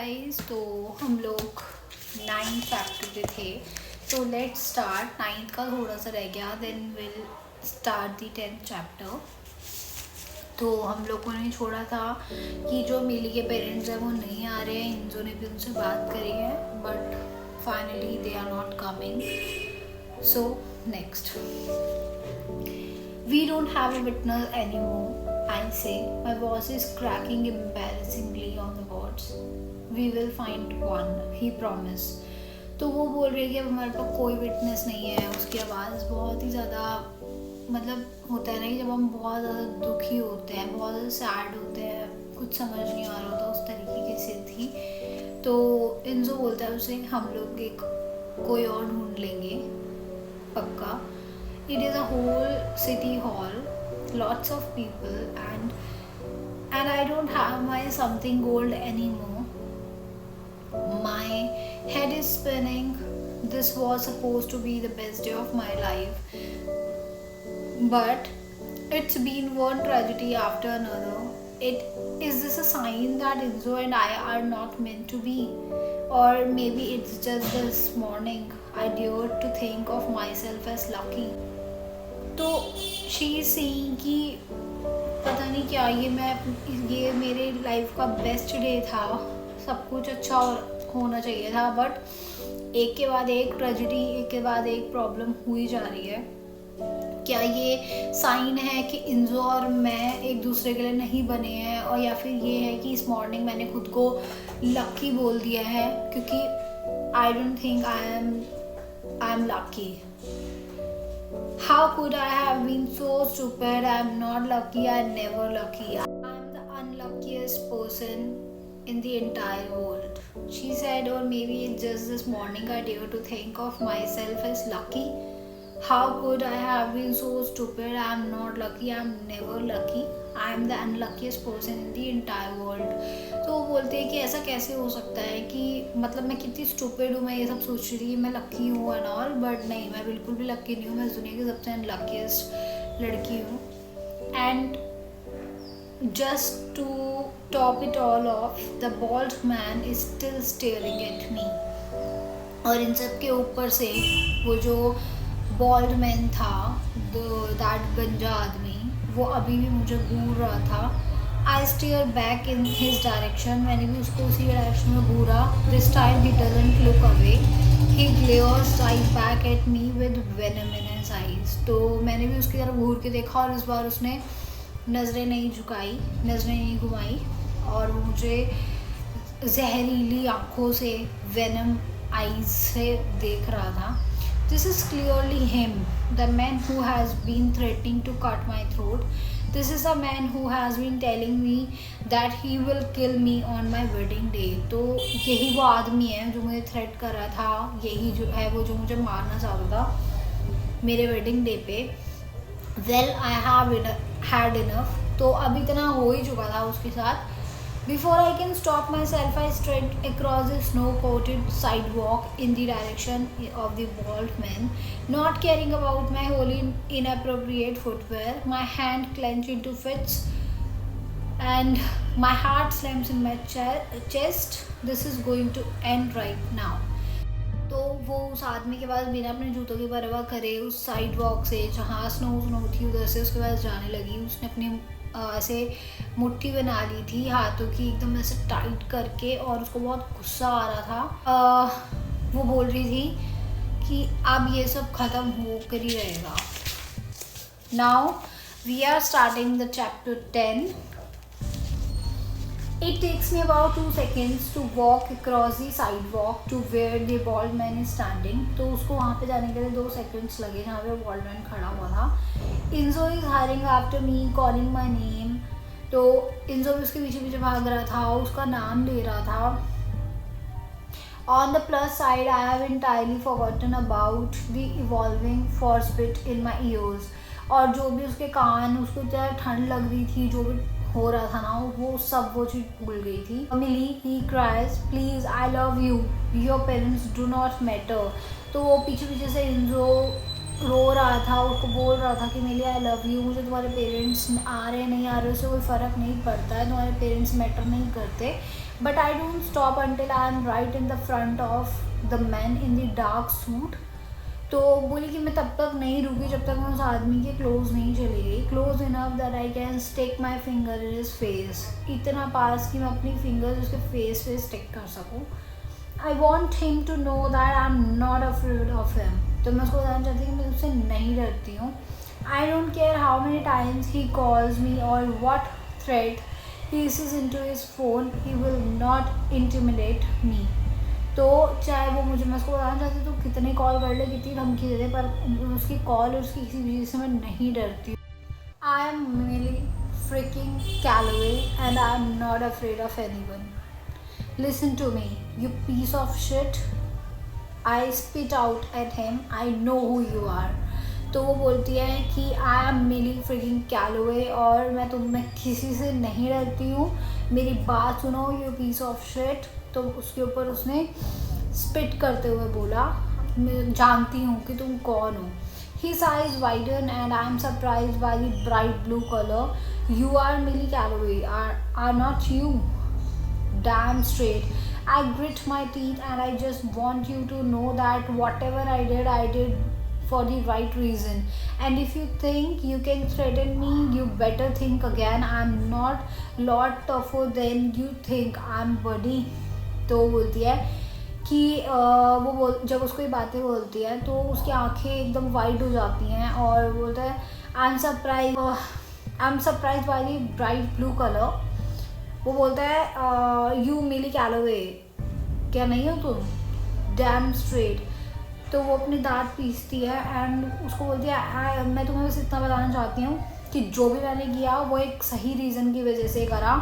Guys, तो हम लोग 9th चैप्टर पे थे। तो लेट्स स्टार्ट। 9th का थोड़ा सा रह गया, then will start the 10th chapter. तो हम लोगों ने छोड़ा था कि जो मिली के पेरेंट्स हैं वो नहीं आ रहे हैं। इंजो ने भी उनसे बात करी है, but finally they are not coming. So next, we don't have a witness anymore, I say. My voice is cracking embarrassingly on the boards. We will find one, he promised. तो वो बोल रही है कि अब हमारे पास कोई विटनेस नहीं है। उसकी आवाज़ बहुत ही ज़्यादा, मतलब होता है ना कि जब हम बहुत ज़्यादा दुखी होते हैं, बहुत ज़्यादा सैड होते हैं, कुछ समझ नहीं आ रहा होता, उस तरीके से थी। तो इंजो बोलता है उसे, हम लोग एक कोई और ढूंढ लेंगे पक्का। It is a whole city hall, lots of people, and I don't have my something gold anymore. My head is spinning. This was supposed to be the best day of my life, but it's been one tragedy after another. Is this a sign that Inzo and I are not meant to be? Or maybe it's just this morning I dared to think of myself as lucky. तो she saying कि पता नहीं क्या, ये मेरे life का best day था, सब कुछ अच्छा होना चाहिए था, बट एक के बाद एक ट्रेजेडी, एक के बाद एक प्रॉब्लम हुई जा रही है। क्या ये साइन है कि इंजो और मैं एक दूसरे के लिए नहीं बने हैं, और या फिर ये है कि इस मॉर्निंग मैंने खुद को लकी बोल दिया है? क्योंकि I don't think I am lucky. How could I have been so stupid? I'm not lucky. I'm never lucky. I'm the unluckiest person in the entire world, she said. Or maybe it's just this morning I dare to think of myself as lucky. How could I have been so stupid? I'm not lucky. I'm never lucky. I'm the unluckiest person in the entire world. तो वो बोलते हैं कि ऐसा कैसे हो सकता है कि मतलब मैं कितनी स्टूपिड हूँ, मैं ये सब सोच रही थी कि मैं लकी हूँ एंड ऑल, बट नहीं, मैं बिल्कुल भी लकी नहीं हूँ। मैं इस दुनिया की सबसे अनलकीस्ट लड़की हूँ। And just to top it all off, the bald man is still staring at me. और इन सब के ऊपर से वो जो बॉल्ड मैन था, दैट गंजा आदमी, वो अभी भी मुझे घूर रहा था। I stare back in his direction. मैंने भी उसको उसी डायरेक्शन में घूरा। This time he doesn't look away. He glares right back at me with venom in his eyes. तो मैंने भी उसकी तरफ घूर के देखा, और इस बार उसने नज़रें नहीं झुकाई, नज़रें नहीं घुमाई, और मुझे जहरीली आँखों से, venom eyes से देख रहा था। This is clearly him, the man who has been threatening to cut my throat. This is a man who has been telling me that he will kill me on my wedding day. तो यही वो आदमी है जो मुझे threat कर रहा था, यही जो है वो जो मुझे मारना चाहता था मेरे वेडिंग डे पे। Well, I have had enough. तो अब इतना हो ही चुका था उसके साथ। Before I can stop myself, I straight across the snow-coated sidewalk in the direction of the bald man, not caring about my wholly inappropriate footwear. My hand clenched into fists, and my heart slams in my chest. This is going to end right now. तो वो उस आदमी के पास बिना अपने जूतों की परवाह करे उस साइड वॉक से, जहाँ स्नो थी, उधर से उसके पास जाने लगी। उसने अपनी ऐसे मुट्ठी बना ली थी हाथों की, एकदम ऐसे टाइट करके, और उसको बहुत गुस्सा आ रहा था। वो बोल रही थी कि अब ये सब ख़त्म हो कर ही रहेगा। Now we are starting the chapter 10. It takes me about 2 seconds to walk across the sidewalk to where the bald man is standing. तो उसको वहाँ पे जाने के लिए 2 seconds लगे जहाँ पे bald man खड़ा हुआ था। Inzo is hurrying after me, calling my name. तो Inzo भी उसके पीछे पीछे भाग रहा था, उसका नाम ले रहा था। On the plus side, I have entirely forgotten about the evolving frostbite in my ears. और जो भी उसके कान, उसको इतना ठंड लग रही थी, जो भी हो रहा था ना, वो सब वो चीज़ भूल गई थी। Emily, he cries, please, I love you. Your parents do not matter. तो वो पीछे पीछे से इंजो रो रहा था, उसको बोल रहा था कि मेरे आई लव यू, मुझे तुम्हारे पेरेंट्स आ रहे नहीं आ रहे उससे कोई फ़र्क नहीं पड़ता है, तुम्हारे पेरेंट्स मैटर नहीं करते, but I don't stop until I am right in the front of the man in the dark suit. तो बोली कि मैं तब तक नहीं रुकी जब तक मैं उस आदमी के क्लोज नहीं चली गई, close enough that I can stick my finger in his face, इतना पास कि मैं अपनी फिंगर्स उसके फेस पे स्टिक कर सकूँ। I want him to know that I am not afraid of him, तो मैं उसको बताना चाहती हूँ कि मैं उससे नहीं डरती हूँ। I don't care how many times he calls me और what threat he is in to his phone, he will not intimidate me. तो चाहे वो मुझे, मैं उसको बताना चाहती हूँ तो कितनी कॉल कर ले, कितनी धमकी दे दे, पर उसकी कॉल और उसकी किसी भी चीज़ से मैं नहीं डरती। I am mainly freaking Calloway and I am not afraid of anyone. Listen to me you piece of shit, I spit out at him, I know who you are. तो वो बोलती है कि I am mainly freaking Calloway और मैं किसी से नहीं डरती हूँ, मेरी बात सुनो यू पीस ऑफ शिट। तो उसके ऊपर उसने स्पिट करते हुए बोला, मैं जानती हूँ कि तुम कौन हो। His eyes widen and I am surprised by the bright blue color. You are Millie Calloway, are not you? Damn straight. I grit my teeth and I just want you to know that whatever I did for the right reason. And if you think you can threaten me, you better think again. I'm not lot tougher than you think. I'm buddy. तो बोलती है कि जब उसको ये बातें बोलती है तो उसकी आंखें एकदम वाइड हो जाती हैं और बोलता है I am surprise by the bright blue colour. वो बोलता है यू मिली कैलोवे, क्या नहीं हो तुम? Dam straight. तो वो अपने दांत पीसती है एंड उसको बोलती है मैं तुम्हें बस इतना बताना चाहती हूँ कि जो भी मैंने किया वो एक सही रीज़न की वजह से करा,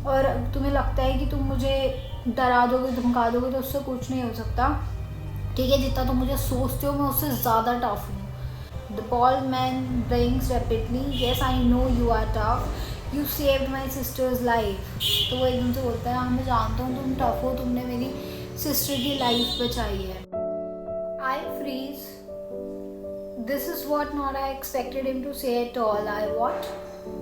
और तुम्हें लगता है कि तुम मुझे डरा दोगे धमका दोगे तो उससे कुछ नहीं हो सकता, ठीक है? जितना तुम मुझे सोचते हो मैं उससे ज़्यादा टफ हूँ। The bald man blinks rapidly, yes I know you are tough, you saved my sister's life. तो वो एकदम से बोलता है हाँ मैं जानता हूँ तुम टफ हो, तुमने मेरी सिस्टर की लाइफ बचाई है। I freeze, this is what not I expected him to say at all, I what.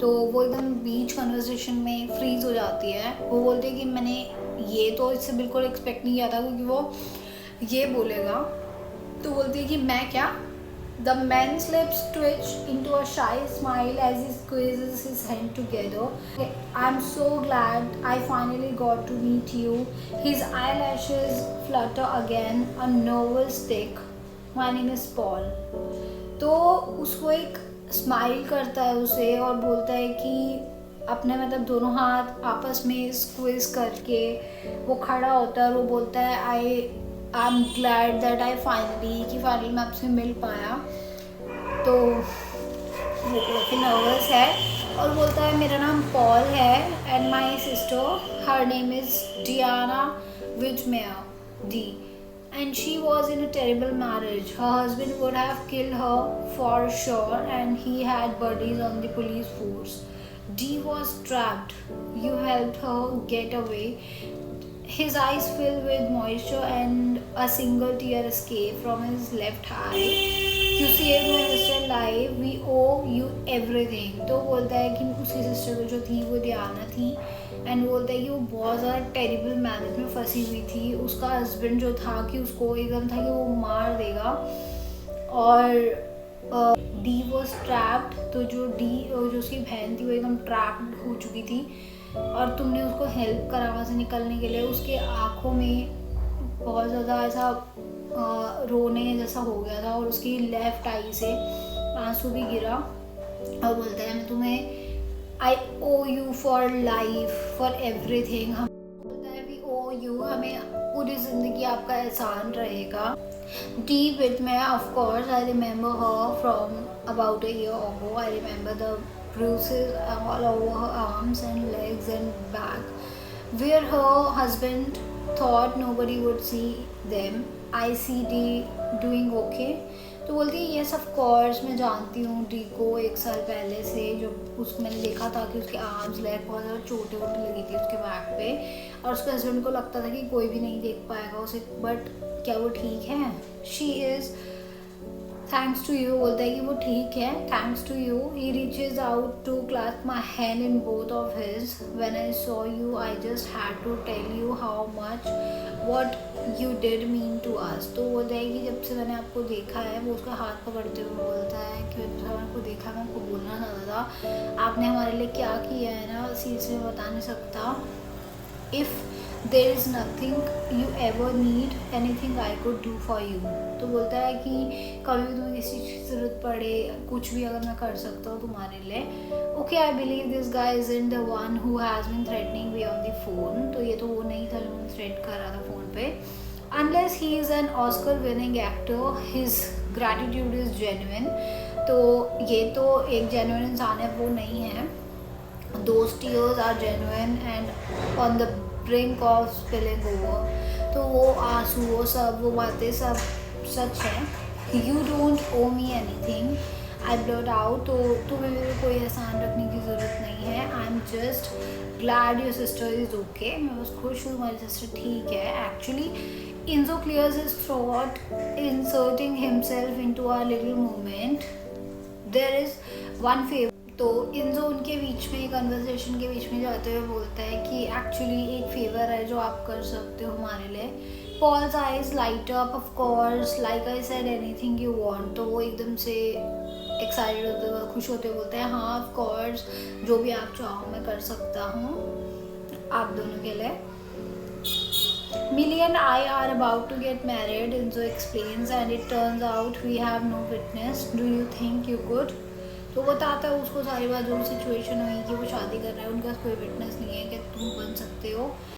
तो वो एकदम बीच कन्वर्सेशन में फ्रीज हो जाती है। वो बोलती है कि मैंने ये तो इससे बिल्कुल एक्सपेक्ट नहीं किया था क्योंकि वो ये बोलेगा। तो बोलती है कि मैं क्या? The man's lips twitch into a shy smile as he squeezes his hand together. I'm so glad I finally got to meet you. His eyelashes flutter again, a nervous tick. My name is Paul. तो उसको एक smile करता है उसे और बोलता है कि अपने मतलब दोनों हाथ आपस में स्क्वीज करके वो खड़ा होता है और वो बोलता है I am glad that I finally मैं आपसे मिल पाया। तो वो काफ़ी नर्वस है और बोलता है मेरा नाम पॉल है and my sister her name is Diana Wijmeyer D and she was in a terrible marriage. Her husband would have killed her for sure and he had buddies on the police force. Dee was trapped. You helped her get away. His eyes filled with moisture and a single tear escaped from his left eye. You saved my sister alive. We owe you everything. तो बोलता है कि उसकी sister जो थी वो Diana थी and बोलता है कि वो बहुत ज़्यादा टेरिबल मैरिज में फंसी हुई थी। उसका हस्बैंड जो था कि उसको एकदम था कि वो मार देगा और डी वॉज ट्रैप्ड। तो जो उसकी बहन थी वो एकदम ट्रैप्ड हो चुकी थी और तुमने उसको हेल्प करा वहाँ से निकलने के लिए। उसके आँखों में बहुत ज़्यादा ऐसा रोने जैसा हो गया था और उसकी लेफ़्ट आई से आंसू भी गिरा और बोलता है मैं तुम्हें I owe you for life for everything. हम बोलता है वी ओ यू, हमें पूरी ज़िंदगी आपका एहसान रहेगा। Deep with me, of course, I remember her from about a year ago. I remember the bruises all over her arms and legs and back, where her husband thought nobody would see them. I see Dee doing okay. तो बोलती है yes of course मैं जानती हूँ D को 1 साल पहले से, जो उसको मैंने देखा था कि उसके आर्म्स लेग बहुत ज़्यादा चोटें वोटें लगी थी उसके बैक पे और उसके हस्बैंड को लगता था कि कोई भी नहीं देख पाएगा उसे, बट क्या वो ठीक है? She is thanks to you बोलता है कि वो ठीक है, thanks to you. He reaches out to clasp my hand in both of his. When I saw you I just had to tell you how much what you did mean to us. तो बोलता है कि जब से मैंने आपको देखा है, वो उसका हाथ पकड़ते हुए बोलता है कि जब से मैंने आपको देखा, मैं आपको बोलना चाहता था आपने हमारे लिए क्या किया है ना, इसी से बता नहीं सकता। If there is nothing you ever need anything I could do for you. तो बोलता है कि कभी भी तुम्हें किसी चीज़ की ज़रूरत पड़े, कुछ भी अगर मैं कर सकता हूँ तुम्हारे लिए। Okay, I believe this guy is in the one who has been threatening me on the phone. तो ये तो वो नहीं था जो मुझे थ्रेट कर रहा था फ़ोन पे। Unless he is an Oscar winning actor his gratitude is genuine. तो ये तो एक जेन्युइन इंसान है, वो नहीं है। Those tears are genuine and on the brink of spilling over। तो वो आंसू, वो सब, वो बातें सब सच है। You don't owe me anything, I blurt out। तो तुम्हें मेरे कोई एहसान रखने की ज़रूरत नहीं है। I'm just glad your sister is okay। मैं बस खुश हूँ तुम्हारी सिस्टर ठीक है। Actually Enzo clears his throat, inserting himself into our little moment। There is one favor। तो इनजो उनके बीच में, कन्वर्सेशन के बीच में जाते हुए बोलता है कि एक्चुअली एक फेवर है जो आप कर सकते हो हमारे लिए। Paul's eyes light up, of course like I said anything you want. तो वो एकदम से एक्साइटेड होते हुए, खुश होते हुए बोलते हैं हाँ ऑफ कोर्स, जो भी आप चाहो मैं कर सकता हूँ आप दोनों के लिए। Millie and I are about to get married, Enzo explains, and it turns out we have no witness. Do you think you could? तो बताता है उसको सारी बात, जो सिचुएशन हुई कि वो शादी कर रहा है, उनके पास कोई विटनेस नहीं है कि तुम बन सकते हो।